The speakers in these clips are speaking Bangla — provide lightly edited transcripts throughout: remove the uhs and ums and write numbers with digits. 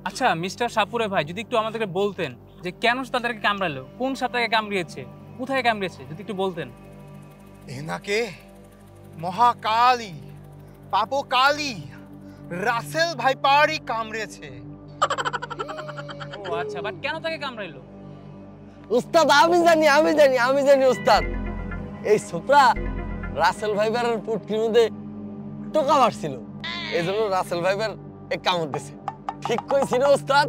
আচ্ছা মিস্টার সাপুরে ভাই, যদি একটু আমাদেরকে বলতেন যে কেন তাদেরকে কামড়ালো, কোন সাপটাকে কামড়িয়েছে, কোথায় কামড়িয়েছে, যদি একটু বলতেন। এনাকে মহাকালী পাপকালী রাসেল ভাইপারই কামড়েছে। ও আচ্ছা, বাট কেন তাকে কামড়াইলো? উস্তাদ আমি জানি উস্তাদ। এই ছোকরা রাসেল ভাইবারের পুটকির মধ্যে টোকা মারছিল, এই জন্য রাসেল ভাইবার এক কামড় দিছে। ঠিক কইছিল উস্তাদ।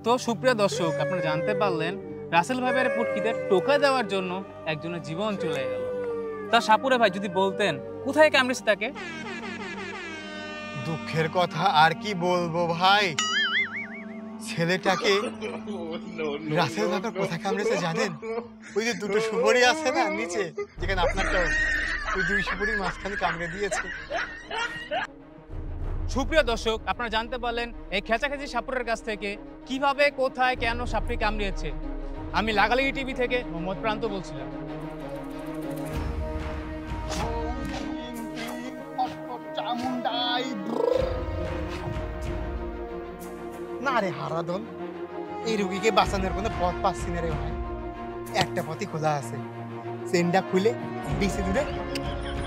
তো সুপ্রিয় দর্শক, আপনারা জানতে পারলেন রাসেল ভাইবারের পুটকিতে টোকা দেওয়ার জন্য একজনের জীবন চলে গেল। তা সাপুরে ভাই যদি বলতেন কোথায় কামড়েছে তাকে। দুঃখের কথা আর কি বলবো ভাই, ছেলেটাকে রাসেল ভাইপার কোথায় কামড়েছে জানেন? ওই যে দুটো সুপারি আছে না নিচে, যেখানে আপনারটাও, ওই দুই সুপারির মাঝখানে কামড়ে দিয়েছে। সুপ্রিয় দর্শক, আপনারা জানতে পারলেন এই খেচাখেচি সাপুরের কাছ থেকে কিভাবে, কোথায়, কেন সাপটি কামড়িয়েছে। আমি লাগালাগি টিভি থেকে মোহাম্মদ প্রান্ত বলছিলাম। না রে হারাধন, এই রুগীকে বাঁচানোর কোনো পথ পাচ্ছি না রে ভাই। একটা পথই খোলা আছে, চেনটা খুলে বেশি দূরে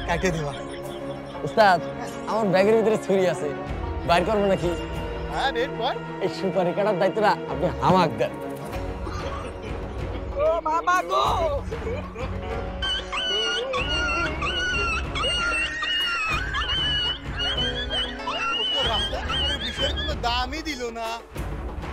কাটে দেওয়া। উস্তাদ আমার ব্যাগের ভিতরে ছুরি আছে, বাইর করবো নাকি? হ্যাঁ বের কর। এই সুপারি কাটার দায়িত্বটা আপনি আমাকে দেন। ও বাবা গো, বিষয়ের কোনো দামই দিল না।